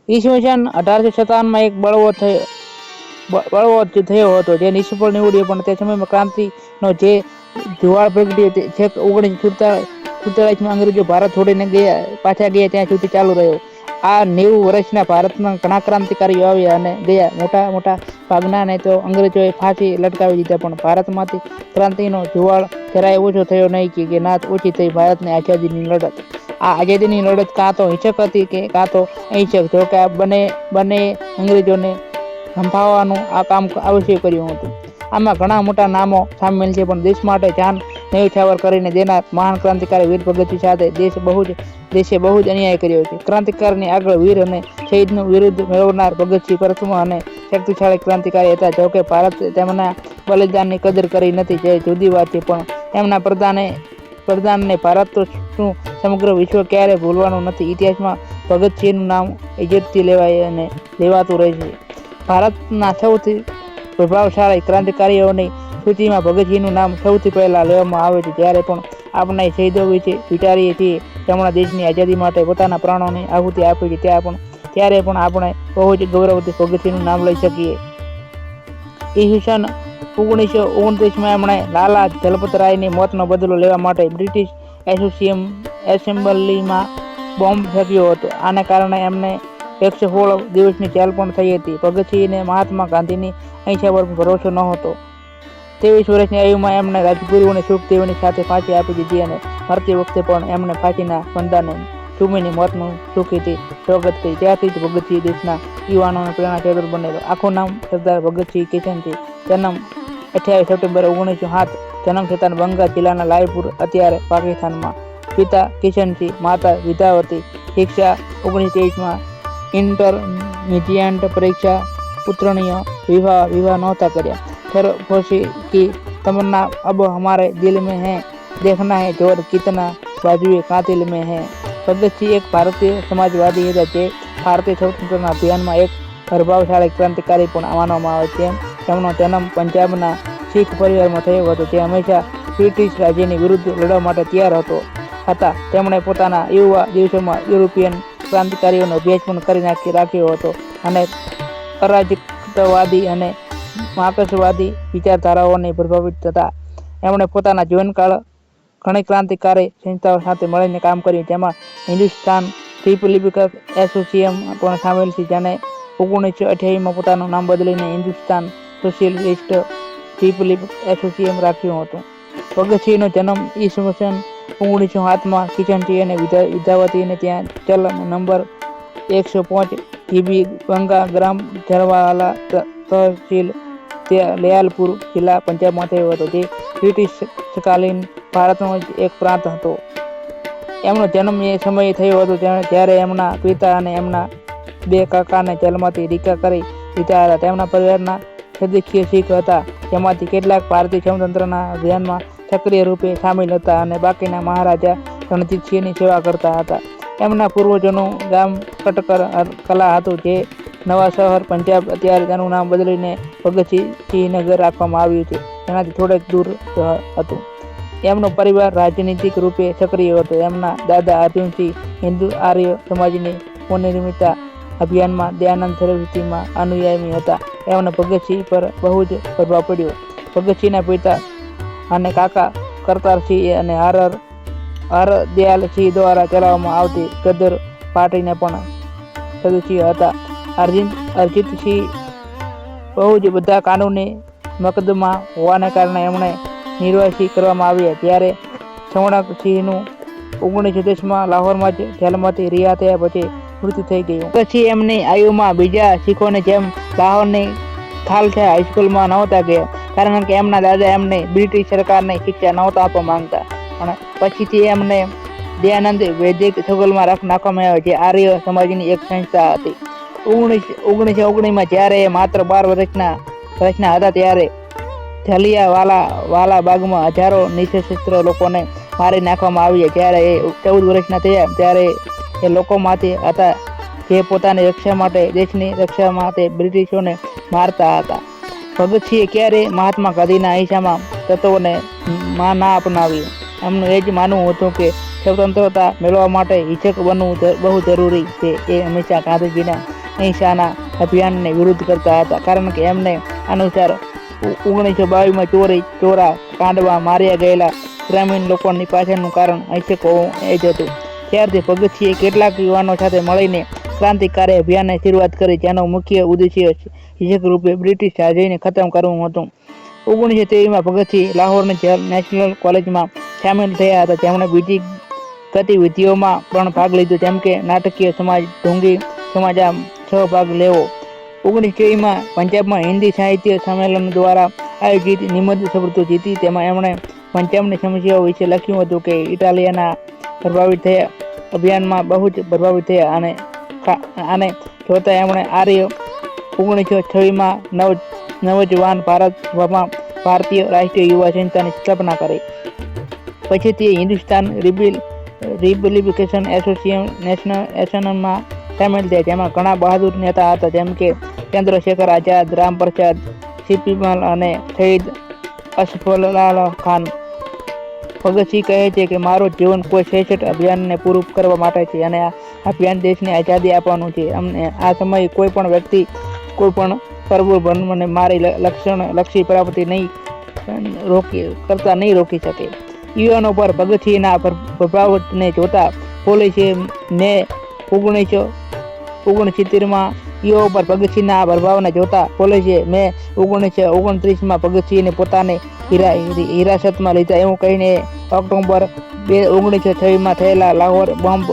ઈસવીસન 1857માં એક બળવો થયો હતો જે નિષ્ફળ નીવડ્યો, પણ તે સમયમાં ક્રાંતિનો જે જુવાળ પ્રગટ્યો તે છેક 1947માં અંગ્રેજો ભારત છોડીને પાછા ગયા ત્યાં સુધી ચાલુ રહ્યો. આ 90 વર્ષના ભારતમાં ઘણા ક્રાંતિકારીઓ આવ્યા અને ગયા. મોટા ભાગનાને તો અંગ્રેજોએ ફાંસી લટકાવી દીધા, પણ ભારતમાંથી ક્રાંતિનો જુવાળ જરાય ઓછો થયો નહીં કે ના ઓછી થઈ ભારતની આઝાદીની લડત. આ આઝાદીની લડત કાં તો હિંસક હતી કે કાં તો અહિંસક. જો કે આ બંને અંગ્રેજોને સંભાળવાનું આ કામ અવશ્ય કર્યું હતું. આમાં ઘણા મોટા નામો સામેલ છે, પણ દેશ માટે જાન ન્યોછાવર કરીને દેનાર મહાન ક્રાંતિકારી વીર ભગતસિંહ સાથે દેશે બહુ જ અન્યાય કર્યો છે. ક્રાંતિકારીની આગળ વીર અને શહીદનું વિરુદ્ધ મેળવનાર ભગતસિંહ પ્રથમ અને શક્તિશાળી ક્રાંતિકારી હતા. જોકે ભારતે તેમના બલિદાનની કદર કરી નથી, જે જુદી વાત છે, પણ એમના પ્રદાનને ભારત તો શું સમગ્ર વિશ્વ ક્યારેય ભૂલવાનું નથી. ઇતિહાસમાં ભગતસિંહનું નામ ઇજ્જતથી લેવાય અને લેવાતું રહે છે. ભારતના સૌથી પ્રભાવશાળી ક્રાંતિકારીઓની સૂચિમાં ભગતસિંહનું નામ સૌથી પહેલા લેવામાં આવે છે. જ્યારે પણ આપણે શહીદો વિશે વિચારીએ છીએ જેમણે દેશની આઝાદી માટે પોતાના પ્રાણોની આહુતિ આપી છે, ત્યારે પણ આપણે બહુ જ ગૌરવથી ભગતસિંહનું નામ લઈ શકીએ. ઈસવીસન 1929માં એમણે લાલા દલપતરાયની મોતનો બદલો લેવા માટે બ્રિટિશ એસેમ્બલીમાં બોમ્બ ફેંક્યો હતો. આને કારણે એમને 116 દિવસની જેલ પણ થઈ હતી. ભગતસિંહને મહાત્મા ગાંધીની અહિંસા પર ભરોસો નહોતો. 23 વર્ષની આયુમાં એમણે રાજગુરુ અને સુખદેવની સાથે ફાંસી આપી દીધી અને મરતી વખતે પણ એમણે ફાંસીના ફંદાને ચૂમીને મોતનું સુખીથી સ્વાગત કરી. ત્યારથી જ ભગતસિંહ દેશના યુવાનોને પ્રેરણા સ્ત્રોત બનેલો. આખું નામ સરદાર ભગતસિંહ કિશનસિંહ. જન્મ 28 સપ્ટેમ્બર 1907. જન્મસ્થાન બંગાળ જિલ્લાના લાલપુર, અત્યારે પાકિસ્તાનમાં. પિતા કિશનસિંહ, માતા વિદ્યાવતી. શિક્ષા 1923માં ઇન્ટરમીડિયેટ પરીક્ષા ઉત્તીર્ણ. વિવાહ નહોતા કર્યા. फरोशी की तमन्ना अब हमारे दिल में है, देखना है जोर कितना बाजुए कातिल में है. ભગતસિંહ એક ભારતીય સમાજવાદી હતા જે ભારતીય સ્વતંત્રતા અભિયાનમાં એક પ્રભાવશાળી ક્રાંતિકારી પણ માનવામાં આવે છે. તેમનો જન્મ પંજાબના શીખ પરિવારમાં થયો હતો, જે હંમેશા બ્રિટિશ રાજ્યની વિરુદ્ધ લડવા માટે તૈયાર હતા. તેમણે પોતાના યુવા દિવસોમાં યુરોપિયન ક્રાંતિકારીઓનો અભ્યાસ પણ કરી રાખ્યો હતો અને અરાજકતાવાદી અને માર્ક્સવાદી વિચારધારાઓને પ્રભાવિત થતા. એમણે પોતાના જીવનકાળ ઘણી ક્રાંતિકારી સંસ્થાઓ સાથે મળીને કામ કર્યું, જેમાં હિન્દુસ્તાન રિપબ્લિકન એસોસિએશન પણ સામેલ છે, જેને 1928માં પોતાનું નામ બદલીને હિન્દુસ્તાન સોશિયલિસ્ટ રિપબ્લિકન એસોસિએશન રાખ્યું હતું. ભગતસિંહનો જન્મ ઈસવીસન 1907માં કિશનસિંહ અને વિદ્યાવતીને ત્યાં ચલ નંબર 105 જીબી ગંગા ગ્રામ ઝરવાલા તહસીલ લયાલપુર જિલ્લા પંજાબમાં થયો હતો, જે બ્રિટિશકાલીન ભારતનો એક પ્રાંત હતો. એમનો જન્મ એ સમયે થયો હતો જ્યારે એમના પિતા અને એમના 2 કાકાને જેલમાંથી રીકા કરી દીધા હતા. તેમના પરિવારના સદસ્ય શીખ હતા, જેમાંથી કેટલાક ભારતીય સ્વતંત્રતા અભિયાનમાં સક્રિય રૂપે સામેલ હતા અને બાકીના મહારાજા રણજીતસિંહની સેવા કરતા હતા. એમના પૂર્વજોનું ગામ કટકર કલા હતું, જે નવા શહેર પંજાબ, અત્યારે તેનું નામ બદલીને ભગતસિંહનગર રાખવામાં આવ્યું છે, તેનાથી થોડેક દૂર હતું. એમનો પરિવાર રાજનીતિક રૂપે સક્રિય હતો. એમના દાદા અર્જુનસિંહ હિન્દુ આર્ય સમાજની પુનર્નિર્મિતતા અભિયાનમાં દયાનંદ સરસ્વતીમાં અનુયાયી હતા. એમને ભગતસિંહ પર બહુ જ પ્રભાવ પડ્યો. ભગતસિંહના પિતા અને કાકા કરતારસિંહ અને હરદયાલસિંહ દ્વારા ચલાવવામાં આવતી ગદર પાર્ટીને પણ સદસ્ય હતા. અરજીતસિંહ બહુ જ બધા કાનૂની મકદ્દમા હોવાને કારણે એમણે નિર્વાસિત કરવામાં આવ્યા. જ્યારે સવર્ણસિંહનું 1910માં લાહોરમાં જ જેલમાંથી રિહા થયા પછી મૃત્યુ થઈ ગયું. પછી એમની આયુમાં બીજા શીખોની જેમ લાહોરની ખાલસા હાઈસ્કૂલમાં નહોતા ગયા, કારણ કે એમના દાદા એમને બ્રિટિશ સરકારની શિક્ષા નહોતા આપવા માંગતા. પણ પછીથી એમને દયાનંદ વૈદિક સ્કૂલમાં નાખવામાં આવ્યા, જે આર્ય સમાજની એક સંસ્થા હતી. 1919માં જ્યારે એ માત્ર 12 વર્ષના હતા ત્યારે જલિયાવાલા બાગમાં હજારો નિસશસ્ત્ર લોકોને મારી નાખવામાં આવ્યા. જ્યારે એ 14 વર્ષના થયા ત્યારે એ લોકોમાંથી હતા જે પોતાની રક્ષા માટે, દેશની રક્ષા માટે બ્રિટિશોને મારતા હતા. ભગતસિંહે ક્યારેય મહાત્મા ગાંધીના અહિંસામાં તત્વોને ના અપનાવ્યું. એમનું એ જ માનવું હતું કે સ્વતંત્રતા મેળવવા માટે હિંસક બનવું બહુ જરૂરી છે. એ હંમેશા ગાંધીજીના અહિંસાના અભિયાનને વિરોધ કરતા હતા, કારણ કે એમને અનુસાર 1922માં ચોરા કાંડમાં માર્યા ગયેલા ગ્રામીણ લોકોની પાછળનું કારણ અહિંસક હોવું એ જ હતું. ત્યારથી ભગતસિંહે કેટલાક યુવાનો સાથે મળીને ક્રાંતિકારી અભિયાનની શરૂઆત કરી, જેનો મુખ્ય ઉદ્દેશ્ય હિંસક રૂપે બ્રિટિશ રાજને ખતમ કરવું હતું. 1923માં ભગતસિંહ લાહોરની નેશનલ કોલેજમાં સામેલ થયા હતા. તેમણે બીજી ગતિવિધિઓમાં પણ ભાગ લીધો, જેમ કે નાટકીય સમાજ, ઢોંગી સમાજ ભાગ લેવો. 1924માં પંજાબમાં હિન્દી સાહિત્ય સંમેલન દ્વારા આયોજિત નિબંધ સ્પર્ધા જીતી. તેમાં એમણે પંજાબની સમસ્યાઓ વિશે લખ્યું હતું કે ઇટાલિયાના પ્રભાવિત થયા અભિયાનમાં બહુ જ પ્રભાવિત થયા, અને જોતા એમણે 1926માં નવજવાન ભારત સભામાં ભારતીય રાષ્ટ્રીય યુવા સંસ્થાની સ્થાપના કરી. પછી તે હિન્દુસ્તાન રિપબ્લિકેશન એસોસિએશનમાં સામેલ થયા, જેમાં ઘણા બહાદુર નેતા હતા, જેમ કે ચંદ્રશેખર આઝાદ, રામપ્રસાદ સિપીમલ અને શહીદ અશફાક ખાન. ભગતસિંહ કહે છે કે મારું જીવન કોઈ શ્રેષ્ઠ અભિયાનને પૂરું કરવા માટે છે, અને આ અભિયાન દેશને આઝાદી આપવાનું છે. અમને આ સમયે કોઈ પણ વ્યક્તિ, કોઈ પણ પ્રભુ મને મારી લક્ષ્ય પ્રાપ્તિ નહીં રોકી શકે. યુવાનો પર ભગતસિંહના પ્રભાવને જોતા પોલીસે મે 1969માં યુવાનો પર ભગતસિંહના પ્રભાવને જોતા પોલીસે મે 1929માં ભગતસિંહને પોતાને હિરાસતમાં લીધા, એવું કહીને ઓક્ટોબર 1926માં થયેલા લાહોર બોમ્બ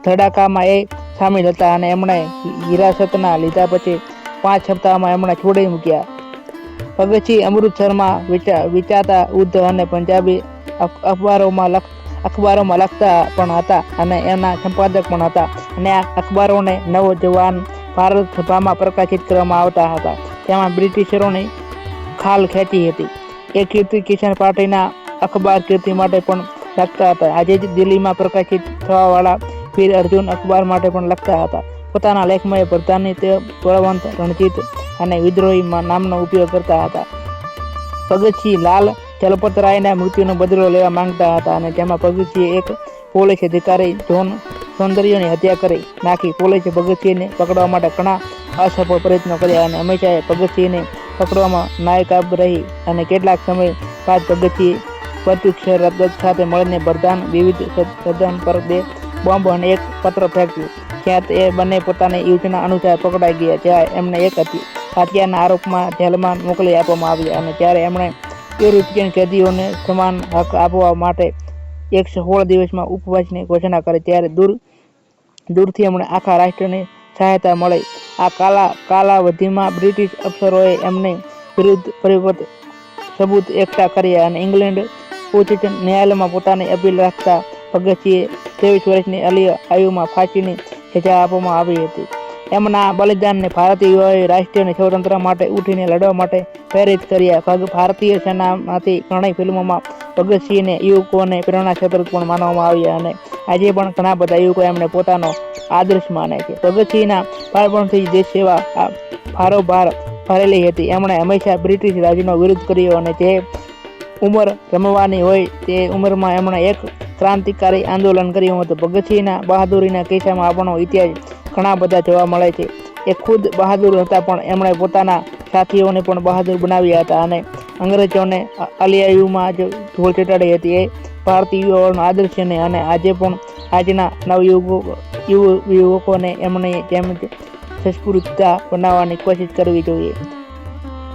ધડાકામાં એ સામેલ હતા, અને એમણે હિરાસતના લીધા પછી 5 સપ્તાહમાં એમણે છોડી મૂક્યા. ભગતસિંહ અમૃતસરમાં વિચાતા યુદ્ધ અને પંજાબી અખબારોમાં લખતા પણ હતા, અને એમના સંપાદક પણ હતા, અને આ અખબારોને નવજવાન ભારત સભામાં પ્રકાશિત કરવામાં આવતા હતા. તેમાં બ્રિટિશરોની ખાલ ખેંચી હતી. એ કીર્તિ કિસાન પાર્ટીના અખબાર કીર્તિ માટે પણ લખતા હતા. આજે જ દિલ્હીમાં પ્રકાશિત થવાવાળા વીર અર્જુન અખબાર માટે પણ લખતા હતા. પોતાના લેખમાં એ પ્રધાનની બળવંત, રણજીત અને વિદ્રોહી નામનો ઉપયોગ કરતા હતા. ભગતસિંહ લાલ ચલપતરાયના મૃત્યુનો બદલો લેવા માંગતા હતા, અને તેમાં ભગતસિંહે એક પોલીસ અધિકારી જોન સૌંદર્યની હત્યા કરી નાખી. પોલીસે ભગતસિંહને પકડવા માટે ઘણા અસફળ પ્રયત્નો કર્યા, અને હંમેશા ભગતસિંહને પકડવામાં નાકામ રહી, અને કેટલાક સમય બાદ ભગતસિંહ પ્રત્યુક્ષર દત્ત સાથે મળીને પ્રધાન વિવિધ સદન પર 2 બોમ્બ અને એક પત્ર ફેંક્યું, જ્યાં એ બંને પોતાની યોજના અનુસાર પકડાઈ ગયા. જ્યાં એમને એક હત્યાના આરોપમાં જેલમાં મોકલી આપવામાં આવ્યા, અને જ્યારે એમણે યુરોપિયન કેદીઓને સમાન હક આપવા માટે 116 દિવસમાં ઉપવાસની ઘોષણા કરી, ત્યારે દૂરથી એમણે આખા રાષ્ટ્રની સહાયતા મળી. આ કાલાવધિમાં બ્રિટિશ અફસરોએ એમની વિરુદ્ધ પર્યાપ્ત સબૂત એકઠા કર્યા, અને ઇંગ્લેન્ડ ઉચ્ચ ન્યાયાલયમાં પોતાની અપીલ રાખતા ભગતસિંહે 23 વર્ષની આયુમાં ફાંસીની સજા આપવામાં આવી હતી. એમના બલિદાનને ભારતીય યુવાઓએ રાષ્ટ્રીય સ્વતંત્રતા માટે ઉઠીને લડવા માટે પ્રેરિત કર્યા. ભારતીય સેનામાંથી ઘણી ફિલ્મોમાં ભગતસિંહને યુવકોને પ્રેરણા સ્ત્રોત પણ માનવામાં આવ્યા, અને આજે પણ ઘણા બધા યુવકો એમને પોતાનો આદર્શ માને છે. ભગતસિંહના બાળપણથી દેશ સેવા ભારોભાર ભરેલી હતી. એમણે હંમેશા બ્રિટિશ રાજનો વિરોધ કર્યો, અને જે ઉંમર રમવાની હોય તે ઉંમરમાં એમણે એક ક્રાંતિકારી આંદોલન કર્યું હતું. ભગતસિંહના બહાદુરીના કિસ્સામાં આપણો ઇતિહાસ ઘણા બધા જોવા મળે છે. એ ખુદ બહાદુર હતા, પણ એમણે પોતાના સાથીઓને પણ બહાદુર બનાવ્યા હતા, અને અંગ્રેજોને અલિયાયુમાં જ ધૂળ ચટાડી હતી. એ ભારતીય યુવાઓનો આદર્શ છે, અને આજે પણ આજના યુવકોને એમણે જેમ સંસ્કૃતતા બનાવવાની કોશિશ કરવી જોઈએ.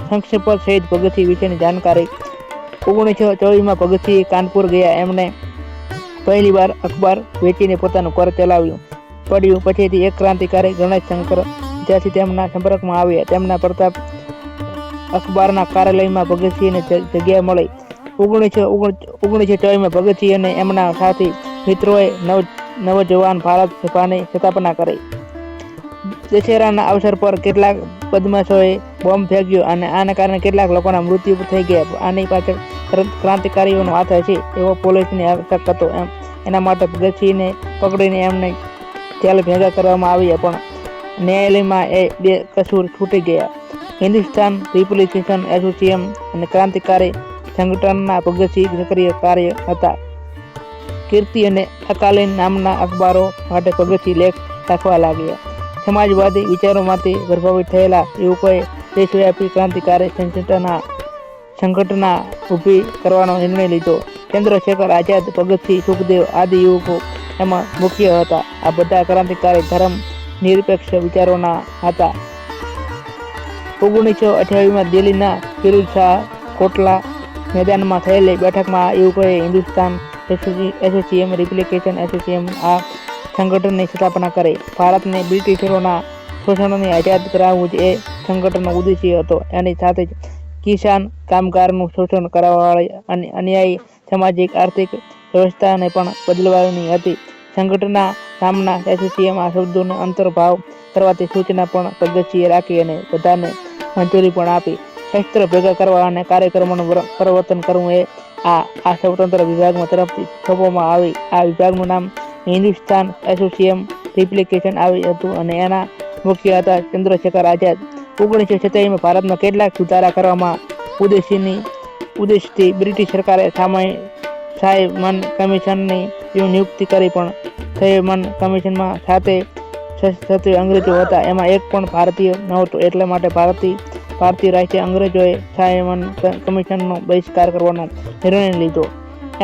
સંક્ષેપ શહીદ ભગતસિંહ વિશેની જાણકારી. 1924માં ભગતસિંહ કાનપુર ગયા. એમણે પહેલી વાર અખબાર વેચીને પોતાનું ઘર ચલાવ્યું પડ્યું. પછીથી એક ક્રાંતિકારી ગણેશ શંકર ત્યાંથી તેમના સંપર્કમાં આવ્યા. તેમના પ્રતાપ અખબારના કાર્યાલયમાં ભગતસિંહને જગ્યા મળી. 1924માં ભગતસિંહ અને એમના સાથી મિત્રોએ નવજવાન ભારત સભાની સ્થાપના કરી. દશેરાના અવસર પર કેટલાક બદમાશોએ બોમ્બ ફેંક્યો, અને આના કારણે કેટલાક લોકોના મૃત્યુ થઈ ગયા. આની પાછળ ક્રાંતિકારીઓનો હાથ હશે એવો પોલીસને શક હતો. એના માટે ભગતસિંહને પકડીને એમને જેલ ભેગા કરવામાં આવ્યા, પણ ન્યાયાલયમાં એ બેકસૂર છૂટી ગયા. હિન્દુસ્તાન રિપબ્લિકેશન એસોસિએશન અને ક્રાંતિકારી સંગઠનના ભગતસિંહ સક્રિય કાર્ય હતા. કીર્તિ અને અકાલીન નામના અખબારો માટે ભગતસિંહ લેખ લખવા લાગ્યા. સમાજવાદી વિચારોમાંથી પ્રભાવિત થયેલા યુવકોએ દેશવ્યાપી ક્રાંતિકારી સંગઠના ઊભી કરવાનો નિર્ણય લીધો. ચંદ્રશેખર આઝાદ, ભગતસિંહ, સુખદેવ આદિ યુવકો એમાં મુખ્ય હતા. આ બધા ક્રાંતિકારી ધર્મ નિરપેક્ષ વિચારોના હતા. 1928માં દિલ્હીના ફિરોઝ શાહ કોટલા મેદાનમાં થયેલી બેઠકમાં આ યુવકોએ હિન્દુસ્તાન એસોસિએશન રિપબ્લિકન એસોસિએશન આ સંગઠનની સ્થાપના કરી. ભારતને બ્રિટિશરોના શોષણથી આઝાદ કરાવવું જ એ સંગઠનનો ઉદ્દેશ્ય હતો. એની સાથે જ કિસાન કામગારનું શોષણ કરાવવાવાળી અન્યાયી સામાજિક આર્થિક વ્યવસ્થાને પણ બદલવાની હતી. સંગઠનના નામના એસોસિએશન આ શબ્દોને અંતર્ભાવ કરવાથી સૂચના પણ ભગતસિંહે રાખી અને બધાને મંજૂરી પણ આપી. શસ્ત્ર ભેગા કરવા અને કાર્યક્રમોનું પરિવર્તન કરવું એ આ સ્વતંત્ર વિભાગમાં તરફથી સોંપવામાં આવી. આ વિભાગનું નામ હિન્દુસ્તાન એસોસિએશન રિપબ્લિકન આવ્યું હતું અને એના મુખ્ય હતા ચંદ્રશેખર આઝાદ. 1927માં ભારતમાં કેટલાક સુધારા કરવામાં ઉદ્દેશથી બ્રિટિશ સરકારે સાયમન કમિશનની નિયુક્તિ કરી, પણ સાયમન કમિશનમાં 7 અંગ્રેજો હતા. એમાં એક પણ ભારતીય નહોતો. એટલા માટે ભારતીય રાષ્ટ્રીય અંગ્રેજોએ સાયમન કમિશનનો બહિષ્કાર કરવાનો નિર્ણય લીધો.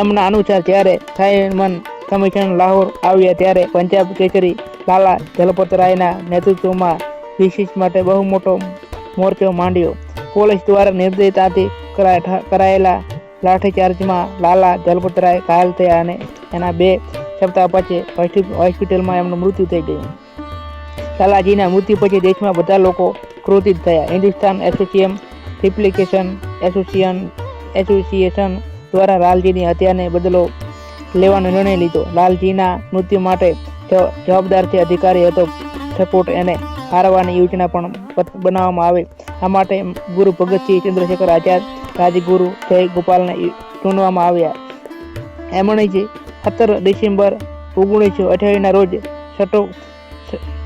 એમના અનુસાર જ્યારે સાયમન કમિશન લાહોર આવ્યા ત્યારે પંજાબ કેસરી લાલા જલપત રાયના નેતૃત્વમાં વિશેષ માટે બહુ મોટો મોરચો માંડ્યો. પોલીસ દ્વારા નિર્દયતાથી કરાયેલા લાઠીચાર્જમાં લાલા જલપત રાય ઘાયલ થયા અને એના 2 સપ્તાહ પછી હોસ્પિટલમાં એમનું મૃત્યુ થઈ ગયું. લાલાજીના મૃત્યુ પછી દેશમાં બધા લોકો ક્રોધિત થયા. હિન્દુસ્તાન એસોસિએશન રિપબ્લિકન એસોસિએશન દ્વારા લાલજીની હત્યાને બદલો લેવાનો નિર્ણય લીધો. લાલજીના મૃત્યુ માટે જવાબદાર છે અધિકારી હતો સપોર્ટ, એને હારવાની યોજના પણ બનાવવામાં આવી. આ માટે ગુરુ ભગતસિંહ, ચંદ્રશેખર આઝાદ, રાજગુરુ જય ગોપાલને ચૂનવામાં આવ્યા. એમણે 17 ડિસેમ્બર 1928ના રોજ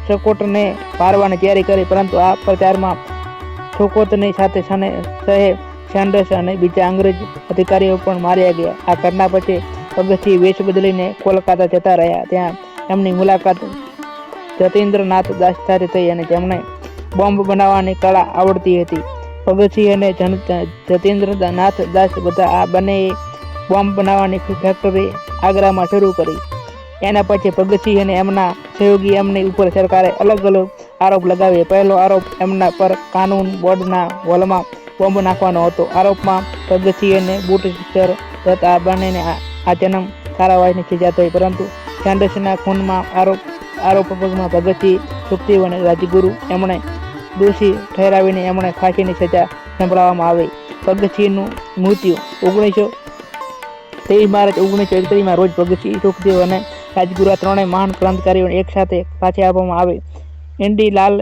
સકોટને મારવાની તૈયારી કરી, પરંતુ આ પ્રચારમાં સકોટની સાથે સાહેબ સેન્ડર્સ અને બીજા અંગ્રેજ અધિકારીઓ પણ માર્યા ગયા. આ ઘટના પછી ભગતસિંહ વેશ બદલીને કોલકાતા જતા રહ્યા. ત્યાં એમની મુલાકાત જતીન્દ્રનાથ દાસ સાથે થઈ અને જેમને બોમ્બ બનાવવાની કળા આવડતી હતી. ભગતસિંહ અને જતીન્દ્રનાથ દાસ આ બંનેએ બોમ્બ બનાવવાની ફેક્ટરી આગ્રામાં શરૂ કરી. એના પછી ભગતસિંહ અને એમના સહયોગી એમની ઉપર સરકારે અલગ અલગ આરોપ લગાવ્યા. પહેલો આરોપ એમના પર કાનૂન બોર્ડના હોલમાં બોમ્બ નાખવાનો હતો. આરોપમાં ભગતસિંહ અને બુટસર આ બંનેને આજીવન કારાવાસની સજા થઈ, પરંતુ સેન્ડર્સના ખૂનના આરોપમાં ભગતસિંહ, સુખદેવ અને રાજગુરુ એમણે દોષી ઠેરાવીને એમણે ફાંસીની સજા સંભળાવવામાં આવી. ભગતસિંહનું મૃત્યુ 23 માર્ચ 1931માં રોજ ભગતસિંહ, સુખદેવ અને રાજગુરુ આ ત્રણેય મહાન ક્રાંતિકારીઓને એક સાથે ફાંસી આપવામાં આવી. ઇન્દીલાલ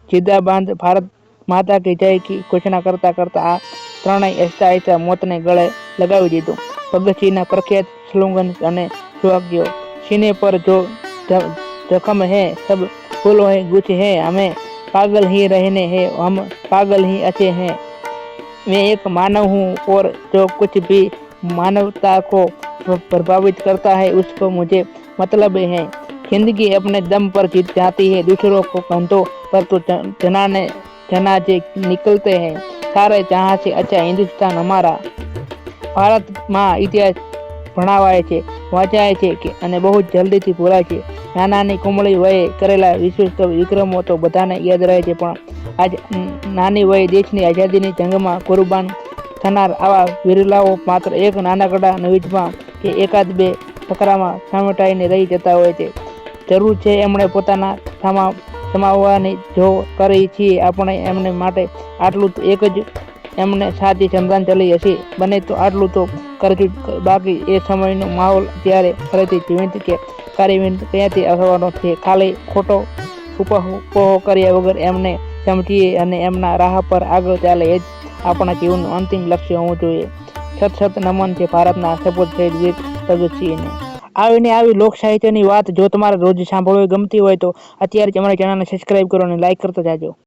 જિંદાબાદ, ભારત માતા કી જય કી ઘોષણા કરતા આ ત્રણેય આહિસ્તા મોતને ગળે લગાવી દીધું. ભગતસિંહના પ્રખ્યાત સ્લોગન અને વાક્યો: सीने पर जो जख्म है सब फूलों है गुच्छ है, हमें पागल ही रहने हैं, हम पागल ही अच्छे हैं, मैं एक मानव हूँ और जो कुछ भी मानवता को प्रभावित करता है उसको मुझे मतलब है, जिंदगी अपने दम पर जीत जाती है, दूसरों को कंधों पर तो जनाजे निकलते हैं, सारे जहाँ से अच्छा हिंदुस्तान हमारा. ભારતમાં ઇતિહાસ ભણાવાય છે, વાંચાય છે કે અને બહુ જ જલ્દીથી ભૂલાય છે. નાની કોમળી વયે કરેલા વિશિષ્ટ વિક્રમો તો બધાને યાદ રહે છે, પણ આજ નાની વયે દેશની આઝાદીની જંગમાં કુરબાન થનાર આવા વિરલાઓ માત્ર એક નાનકડા નવીજમાં કે એકાદ બે ફકરામાં સમેટાઈને રહી જતા હોય છે. જરૂર છે એમણે પોતાના સમાવવાની જો કરી છીએ આપણે એમને માટે આટલું તો એક જ એમને સાચી શ્રદ્ધાંજલિ હશે. બને તો આટલું તો કરજો, બાકી એ સમયનો માહોલ ત્યારે ફરીથી જીવંત કે કાર્યવીન ક્યાંથી આવવાનો છે. ખાલી ખોટો ઉપહોહ કર્યા વગર એમને સમજીએ અને એમના રાહ પર આગળ ચાલે, એ જ આપણા જીવનનું અંતિમ લક્ષ્ય હોવું જોઈએ. સત નમન છે ભારતના સપૂત શહીદ વીર ભગતસિંહને. આવી લોક સાહિત્યની વાત જો તમારે રોજ સાંભળવી ગમતી હોય તો અત્યારે જ અમારી ચેનલને સબસ્ક્રાઈબ કરો અને લાઈક કરતા જાજો.